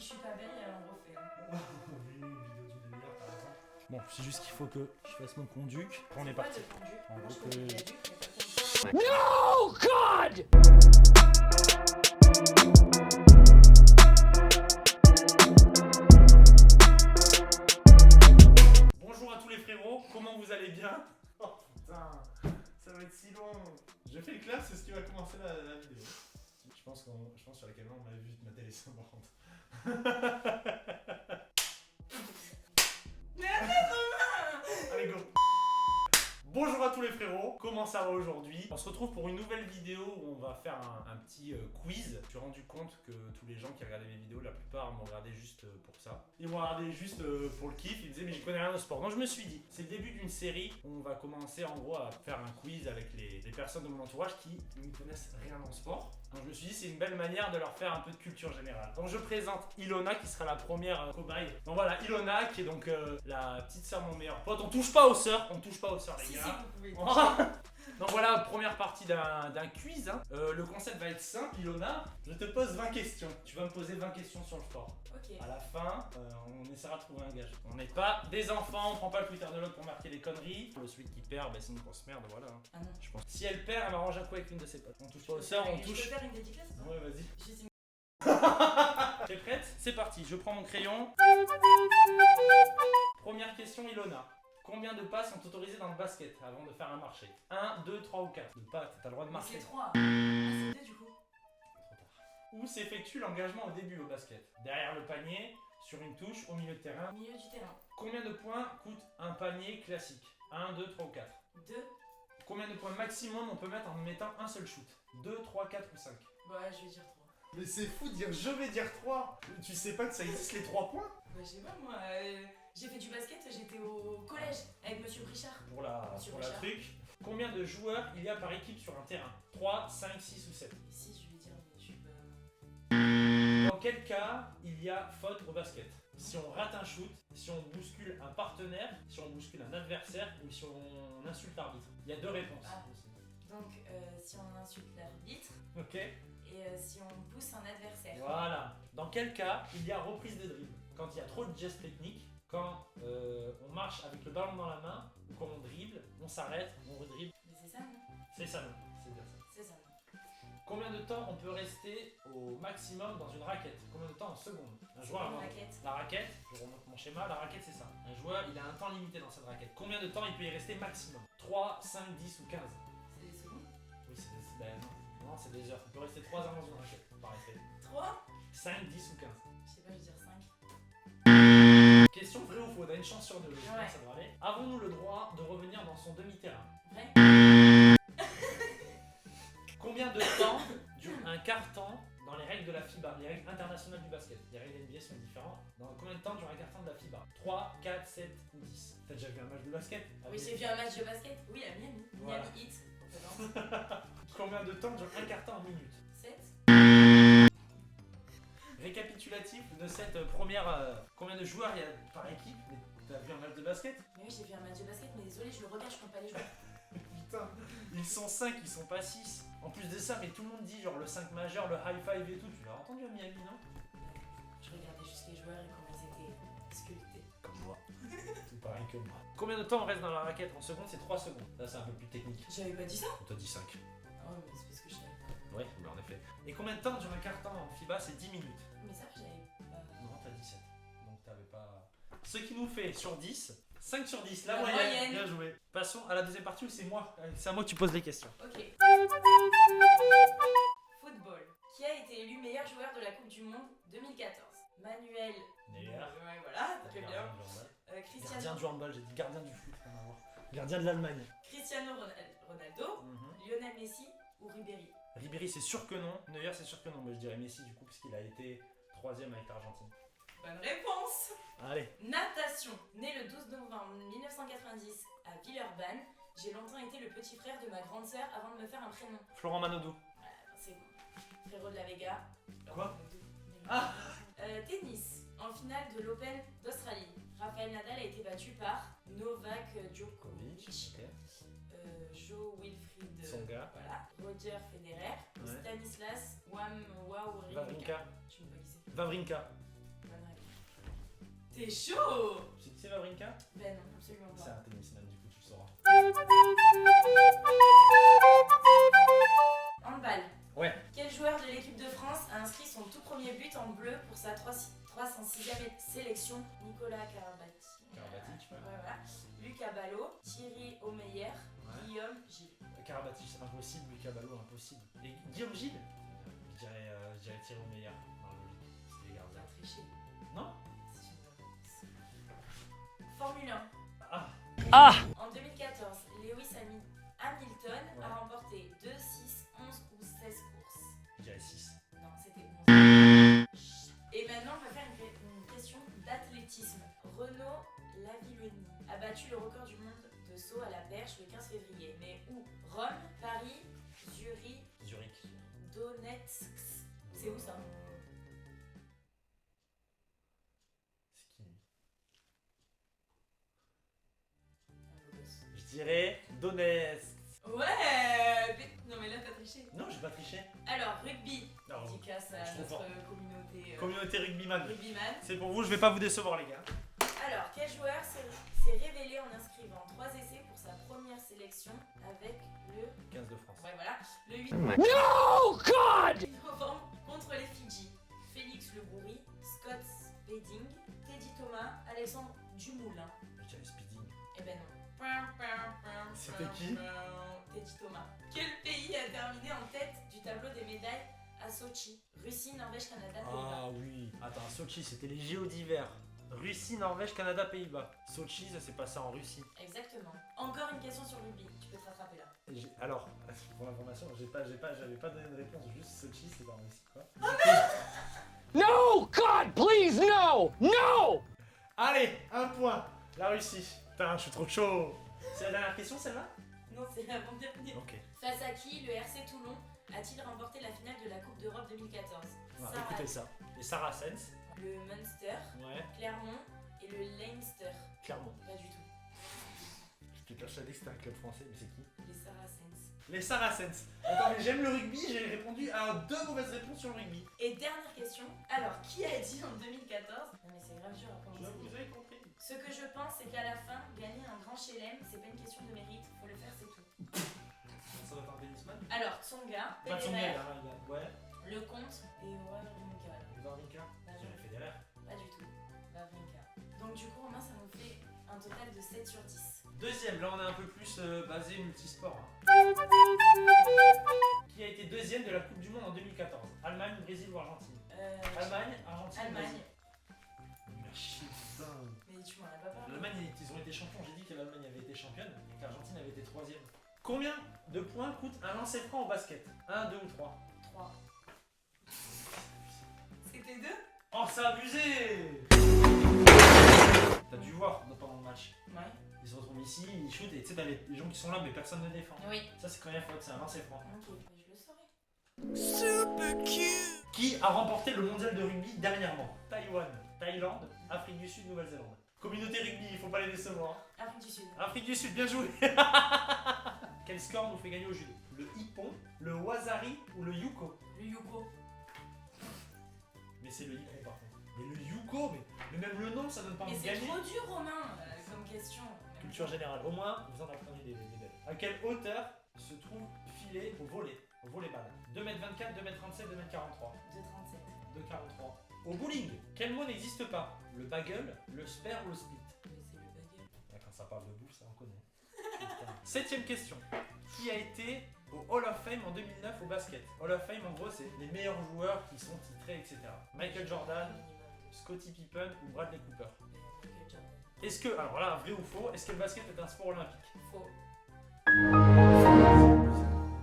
suis pas belle, on refait. Une vidéo du délire par exemple. Bon, c'est juste qu'il faut que je fasse mon conduc. On est parti. En Moi, gros, je connais que- la duc, mais pas comme ça. No, God! Bonjour à tous les frérots, comment vous allez bien? Oh putain, ça va être si long. Je fais le clap, c'est ce qui va commencer la vidéo. Je pense sur la caméra on m'avait vu ma télé sans par contre. Allez go. Bonjour à tous les frérots, comment ça va aujourd'hui? On se retrouve pour une nouvelle vidéo où on va faire un petit quiz. Je me suis rendu compte que tous les gens qui regardaient mes vidéos, la plupart m'ont regardé juste pour ça. Ils m'ont regardé juste pour le kiff, ils disaient mais j'y connais rien au sport. Donc je me suis dit, c'est le début d'une série où on va commencer en gros à faire un quiz avec les personnes de mon entourage qui ne connaissent rien en sport. Donc je me suis dit c'est une belle manière de leur faire un peu de culture générale. Donc je présente Ilona qui sera la première cobaye. Donc voilà, Ilona qui est donc la petite sœur de mon meilleur pote. On touche pas aux sœurs, les Si, gars. si, vous pouvez. Donc voilà, première partie d'un quiz. Hein. Le concept va être simple, Ilona. Je te pose 20 questions. Tu vas me poser 20 questions sur le sport. Ok. À la fin, on essaiera de trouver un gage. On n'est pas des enfants, on prend pas le Twitter de l'autre pour marquer des conneries. Celui qui perd, c'est une grosse merde, voilà. Hein. Ah non. Je pense. Si elle perd, elle m'arrange un coup avec une de ses potes. On touche pas aux sœurs, on Je touche. peux faire une dédicace? Ouais, vas-y. Juste une- T'es prête? C'est parti, je prends mon crayon. Première question, Ilona. Combien de pas sont autorisés dans le basket avant de faire un marché? 1, 2, 3 ou 4. De pas, t'as le droit de Mais marcher. c'est 3. Ah, c'est 2 du coup. Trop tard. Où s'effectue l'engagement au début au basket? Derrière le panier, sur une touche, au milieu de terrain. Au milieu du terrain. Combien de points coûte un panier classique? 1, 2, 3 ou 4. 2. Combien de points maximum on peut mettre en mettant un seul shoot? 2, 3, 4 ou 5. Ouais, je vais dire 3. Mais c'est fou de dire je vais dire 3. Tu sais pas que ça existe les 3 points? Bah, je sais pas, moi. J'ai fait du basket, j'étais au collège avec monsieur Brichard. Pour la Monsieur truc. Richard. Combien de joueurs il y a par équipe sur un terrain? 3, 5, 6 ou 7. Et si, je vais dire, mais je suis pas. Dans quel cas il y a faute au basket? Si on rate un shoot, si on bouscule un partenaire, si on bouscule un adversaire ou si on insulte l'arbitre. Il y a deux réponses. Ah. Donc, si on insulte l'arbitre Ok. et si on pousse un adversaire. Voilà. Dans quel cas il y a reprise de dribble? Quand il y a trop de gestes techniques, quand on marche avec le ballon dans la main, ou quand on dribble, on s'arrête, on redribble. Mais c'est ça, non? C'est ça, non? C'est bien ça. C'est ça, non? Combien de temps on peut rester au maximum dans une raquette? Combien de temps en secondes? Un joueur Une avant. raquette. La raquette, je remonte mon schéma, la raquette c'est ça. Un joueur, il a un temps limité dans cette raquette. Combien de temps il peut y rester maximum? 3, 5, 10 ou 15? C'est des secondes. Oui, c'est des... Ben non, c'est des heures. Il peut rester 3 heures dans une raquette, par effet. 3. 5, 10 ou 15? Je sais pas, je vais dire 5. Question vrai ou faux? T'as une chance sur deux, je Ouais. pense ça devrait aller. Avons-nous le droit de revenir dans son demi-terrain? Vrai? Combien de temps dure un carton dans les règles de la FIBA, les règles internationales du basket? Les règles NBA sont différentes. Dans combien de temps dure un carton de la FIBA? 3, 4, 7 ou 10? T'as déjà vu un match de basket? Oui, j'ai vu un match de basket. Oui, à Miami. Voilà. Miami Heat. On peut danser. Combien de temps dure un carton en minutes? 7. Récapitulatif de cette première... combien de joueurs il y a par équipe? T'as vu un match de basket? Mais oui, j'ai vu un match de basket, mais désolé, je le regarde, je compte pas les joueurs. Putain, ils sont 5, ils sont pas 6. En plus de ça, mais tout le monde dit genre le 5 majeur, le high five et tout. Tu l'as entendu à Miami, non? Je regardais juste les joueurs et comment ils étaient sculptés. Comme moi. Tout pareil que moi. Combien de temps on reste dans la raquette? En secondes, c'est 3 secondes. Là, c'est un peu plus technique. J'avais pas dit ça? On t'a dit 5. Oh, mais c'est parce que je savais pas. Ouais, mais en effet. Et combien de temps dure un carton en FIBA? C'est 10 minutes. Mais ça, j'avais pas. Non, t'as 17. Donc t'avais pas... Ce qui nous fait sur 10, 5 sur 10, la La moyenne. moyenne. Bien joué. Passons à la deuxième partie où c'est moi. C'est à moi que tu poses les questions. Ok. Football. Qui a été élu meilleur joueur de la Coupe du Monde 2014? Manuel. Neuer. Ouais, voilà, très bien. Gardien du handball. Cristiano. Gardien du handball, j'ai dit gardien du foot. Rien à voir. Gardien de l'Allemagne. Cristiano Ronaldo. Lionel Messi ou Ribéry? Ribéry, c'est sûr que non. Neuer, c'est sûr que non. Moi, je dirais Messi du coup, parce qu'il a été 3ème avec l'Argentine. Bonne réponse. Allez. Natation. Né le 12 novembre 1990 à Villeurbanne, j'ai longtemps été le petit frère de ma grande sœur avant de me faire un prénom. Florent Manodou. Voilà, c'est bon. Frérot de la Vega. Quoi? Ah. Tennis. En finale de l'Open d'Australie, Rafael Nadal a été battu par Novak Djokovic, Joe Wilfried Tsonga. voilà, Roger Federer, Ouais. Stanislas Wawrinka. Wawrinka. Je sais pas qui c'est. Wawrinka. T'es chaud. Tu sais Wawrinka? Ben non, absolument C'est pas. un tennisman, du coup tu le sauras. Handball. Ouais. Quel joueur de l'équipe de France a inscrit son tout premier but en bleu pour sa 306e sélection? Nicolas Karabatic. Karabatic, ouais. Voilà. Lucas Ballot, Thierry Omeyer, Ouais. Guillaume Gilles. Karabatic, c'est impossible, Lucas Ballot, impossible. Et Guillaume Gilles? Je dirais Thierry Omeyer. Non, logique. C'est les On gardiens. va tricher. Non? C'est une réponse. Formule 1. Ah! En 2014, Lewis Hamilton Ouais. a remporté 2, 6, 11 ou 16 courses. Je dirais 6. Non, c'était 11. Et maintenant, on va faire une question d'athlétisme. Renaud Lavillenie a battu le record du monde de saut à la perche le 15 février. Mais où? Rome, Paris, Zurich, Zurich. Donetsk. C'est où ça? C'est qui? Je dirais Donetsk. Ouais mais... Non mais là t'as triché. Non, j'ai pas triché. Alors, rugby. Non, Dédicace à je suis trop notre communauté communauté rugbyman. rugbyman. C'est pour vous, je vais pas vous décevoir les gars. Alors, quel joueur s'est révélé en inscrivant 3 essais pour sa première sélection avec le... 15 de France. Ouais, voilà. Le 8 No, God! novembre contre les Fidji. Félix Le Bourri, Scott Spedding, Teddy Thomas, Alexandre Dumoulin. Je dirais Speeding. Eh ben non. C'était qui? Teddy Thomas. Quel pays a terminé en tête du tableau des médailles à Sochi? Russie, Norvège, Canada, Pays-Bas. Ah oui. Attends, Sochi, c'était les JO d'hiver. Russie, Norvège, Canada, Pays-Bas. Sochi, ça s'est passé en Russie. Exactement. Encore une question sur le rugby. Tu peux te rattraper là. Alors, pour l'information, j'avais pas donné de réponse. Juste Sochi, c'est en Russie, quoi. No, God, please, no! No! Allez, un point. La Russie. Putain, je suis trop chaud. C'est la dernière question, celle-là? Non, c'est l'avant-dernière. Ok. Face à qui le RC Toulon a-t-il remporté la finale de la Coupe d'Europe 2014? Ouais, écoutez ça. Les Saracens. Le Munster, Ouais. Clermont et le Leinster. Clermont. Pas du tout. J'étais persuadé que c'était un club français, mais c'est qui? Les Saracens. Les Saracens. Attends, mais j'aime le rugby, j'ai répondu à 2 mauvaises réponses sur le rugby. Et dernière question. Alors, qui a dit en 2014? Non mais c'est grave dur à Vous prononcer. avez compris. Ce que je pense, c'est qu'à la fin, gagner un grand chelem, c'est pas une question de mérite. Faut le faire, c'est tout. Ça doit être un tennisman. Alors, Tsonga, Pas de son Federer, mail, hein, il a... Ouais. Le Comte et Wawrinka. Wawrinka. J'aurais Federer. Pas du tout. Wawrinka. Donc du coup, Romain, ça nous fait un total de 7 sur 10. Deuxième, là on est un peu plus basé multisport. Hein. Qui a été deuxième de la Coupe du Monde en 2014? Allemagne, Brésil ou Argentine? Allemagne, Argentine, Allemagne. Brésil. Merci, putain. Mais tu m'en as pas parlé. L'Allemagne, ils ont été champions. J'ai dit que l'Allemagne avait été championne et que l'Argentine avait été troisième. Combien de points coûte un lancer franc au basket? 1, 2 ou 3? 3. C'était 2? Oh, c'est abusé! T'as dû voir pendant le match. Ouais. Ils se retrouvent ici, ils shootent et tu sais, t'as les gens qui sont là mais personne ne défend. Oui. Ça, c'est quand même faute, c'est un lancer franc. Ok, mais je le saurais. Qui a remporté le mondial de rugby dernièrement? Taïwan, Thaïlande, Afrique du Sud, Nouvelle-Zélande. Communauté rugby, il faut pas les décevoir. Afrique du Sud. Afrique du Sud, bien joué. Quel score nous fait gagner au judo? Le hippon, le wasari ou le yuko? Le Yuko. Mais c'est le hippon par contre. Mais le yuko, mais même le nom, ça donne pas Mais envie de c'est gagner. trop dur, Romain, comme question. Culture générale, au moins vous en apprenez des belles. À quelle hauteur se trouve filet au volleyball? 2m24, 2m37, 2m43. 2,37. 2,43. Au bowling, quel mot n'existe pas? Le bagel, le spare ou le split? Mais c'est le bagel. Quand ça parle de bouffe, ça on connaît. Septième question. Qui a été au Hall of Fame en 2009 au basket? Hall of Fame, en gros, c'est les meilleurs joueurs qui sont titrés, etc. Michael Jordan, Scottie Pippen ou Bradley Cooper. Michael Jordan. Est-ce que, alors là, vrai ou faux, est-ce que le basket est un sport olympique? Faux.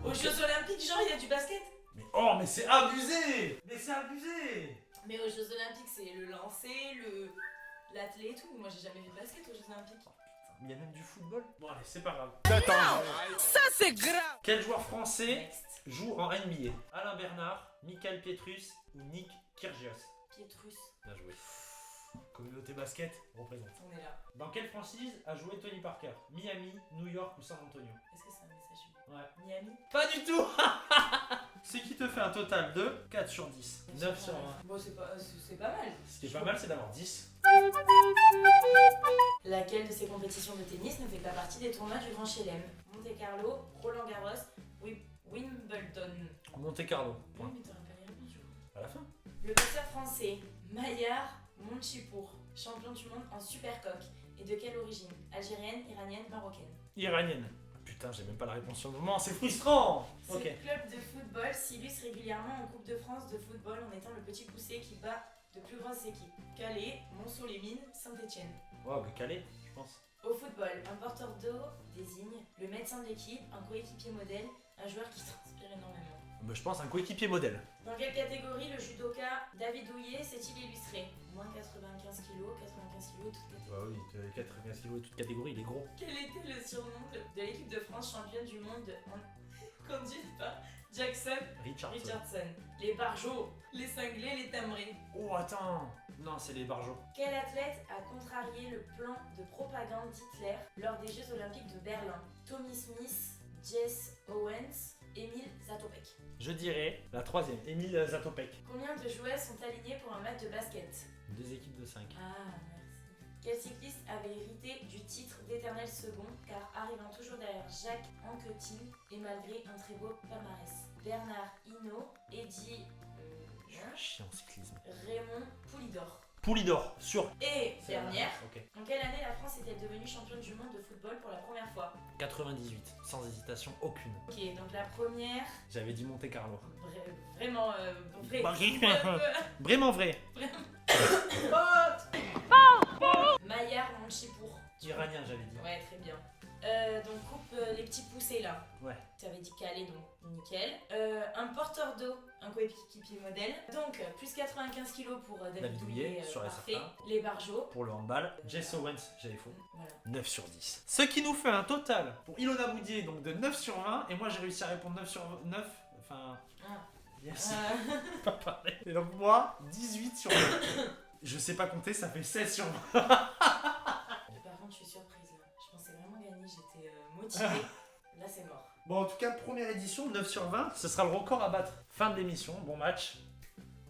Aux Jeux Olympiques, genre, il y a du basket? Mais oh, mais c'est abusé! Mais c'est abusé! Mais aux Jeux Olympiques, c'est le lancer, l'athlé et tout. Moi, j'ai jamais vu de basket aux Jeux Olympiques. Il y a même du football. Bon allez, c'est pas grave. Ça, c'est grave! Quel joueur français Next. joue en NBA? Alain Bernard, Michael Pietrus ou Nick Kyrgios? Pietrus. Bien joué. Communauté basket, représente. On est là. Dans quelle franchise a joué Tony Parker? Miami, New York ou San Antonio? Est-ce que c'est un message? Ouais. Miami? Pas du tout. Ce qui te fait un total de 4 sur 10. 9 sur 20. Bon, c'est pas mal. Ce qui est pas mal, c'est d'avoir 10. Laquelle de ces compétitions de tennis ne fait pas partie des tournois du Grand Chelem? Monte Carlo, Roland Garros, Wimbledon. Monte Carlo. Oui, mais t'aurais pas les réponses. À la fin. Le boxeur français Maillard Monchipour, champion du monde en supercoque, est de quelle origine? Algérienne, iranienne, marocaine? Iranienne. Putain, j'ai même pas la réponse sur le moment, c'est frustrant. Ce Ok. club de football s'illustre régulièrement en Coupe de France de football en étant le petit poussé qui bat de plus grosses équipes. Calais, Monceau-les-Mines, Saint-Etienne. Wow, mais Calais, je pense. Au football, un porteur d'eau désigne le médecin de l'équipe, un coéquipier modèle, un joueur qui transpire énormément. Bah, je pense un coéquipier modèle. Dans quelle catégorie le judoka David Douillet s'est-il illustré? Moins 95 kg, 95 kg, toute catégorie. Bah oui, 95 kg de toute catégorie, il est gros. Quel était le surnom de l'équipe de France championne du monde en conduite par Jackson Richardson? Les barjots, les cinglés, les timbrés. Oh, attends. Non, c'est les barjots. Quel athlète a contrarié le plan de propagande d'Hitler lors des Jeux Olympiques de Berlin? Tommy Smith, Jess Owens, Emile Zatopek. Je dirais la troisième, Emile Zatopek. Combien de joueurs sont alignés pour un match de basket? 2 équipes de 5. Ah, merci. Quel cycliste avait hérité du titre d'éternel second car arrivant toujours derrière Jacques Anquetil et malgré un très beau palmarès? Bernard Hinault, Eddy Je suis un chien en cyclisme. Raymond Poulidor. Poulidor, sûr. Et dernière, Ok. en quelle année la France est-elle devenue championne du monde de football pour la première fois? 98, sans hésitation aucune. Ok, donc la première, J'avais dit Monte Carlo. vraiment vrai. Bah, Vraiment vrai. Maillard Monchipour. Iranien, j'avais dit. Ouais, très bien. Donc coupe les petits poussés là. Ouais. Tu avais dit Calais, donc nickel. Un porteur d'eau, un coéquipier modèle. Donc plus 95 kg pour David Douillet, sur parfait. SFA. Les barjots. Pour le handball, Jess Owens, j'avais faux. Voilà. 9 sur 10. Ce qui nous fait un total pour Ilona Boudier donc de 9 sur 20. Et moi j'ai réussi à répondre 9 sur 9. Enfin. Ah. Yes. Pas parler. Et donc moi, 18 sur 20. Je sais pas compter, ça fait 16 sur 20. Par contre, je suis surprise là. Je pensais vraiment gagner, j'étais motivée. Là, c'est mort. Bon, en tout cas, première édition, 9 sur 20. Ce sera le record à battre. Fin de l'émission, bon match.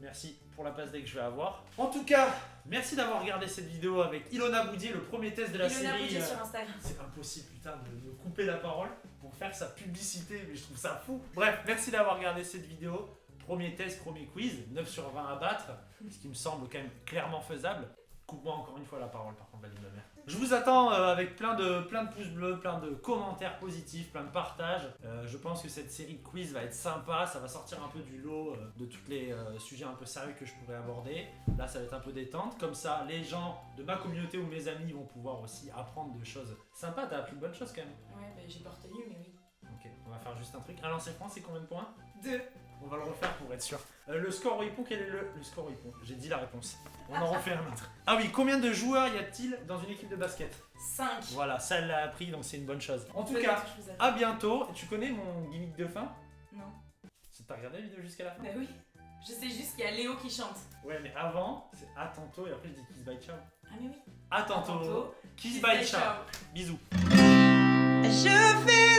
Merci pour la passe D que je vais avoir. En tout cas, merci d'avoir regardé cette vidéo avec Ilona Boudier, le premier test de la Ilona série. Boudier sur Instagram. C'est impossible, putain, de me couper la parole pour faire sa publicité, mais je trouve ça fou. Bref, merci d'avoir regardé cette vidéo. Premier test, premier quiz, 9 sur 20 à battre, ce qui me semble quand même clairement faisable. Coupe-moi encore une fois la parole, par contre, la vie de ma mère. Je vous attends avec plein de pouces bleus, plein de commentaires positifs, plein de partages. Je pense que cette série de quiz va être sympa, ça va sortir un peu du lot de tous les sujets un peu sérieux que je pourrais aborder. Là, ça va être un peu détente, comme ça, les gens de ma communauté ou mes amis vont pouvoir aussi apprendre des choses sympas. T'as appris de bonnes choses quand même. Ouais, bah, j'ai pas retenu, mais oui. Ok, on va faire juste un truc. Un lancer franc, c'est combien de points? 2. On va le refaire pour être sûr. Le score au hippon, quel est le score au hippon? J'ai dit la réponse. On en refait un autre. Ah oui, combien de joueurs y a-t-il dans une équipe de basket? 5. Voilà, ça elle l'a appris, donc c'est une bonne chose. En tout cas, à bientôt. Tu connais mon gimmick de fin? Non. T'as regardé la vidéo jusqu'à la fin? Bah oui. Je sais juste qu'il y a Léo qui chante. Ouais, mais avant, c'est à tantôt et après je dis kiss bye ciao. Ah mais oui. À tantôt. Tantôt. Kiss bye ciao. Bisous. Je vais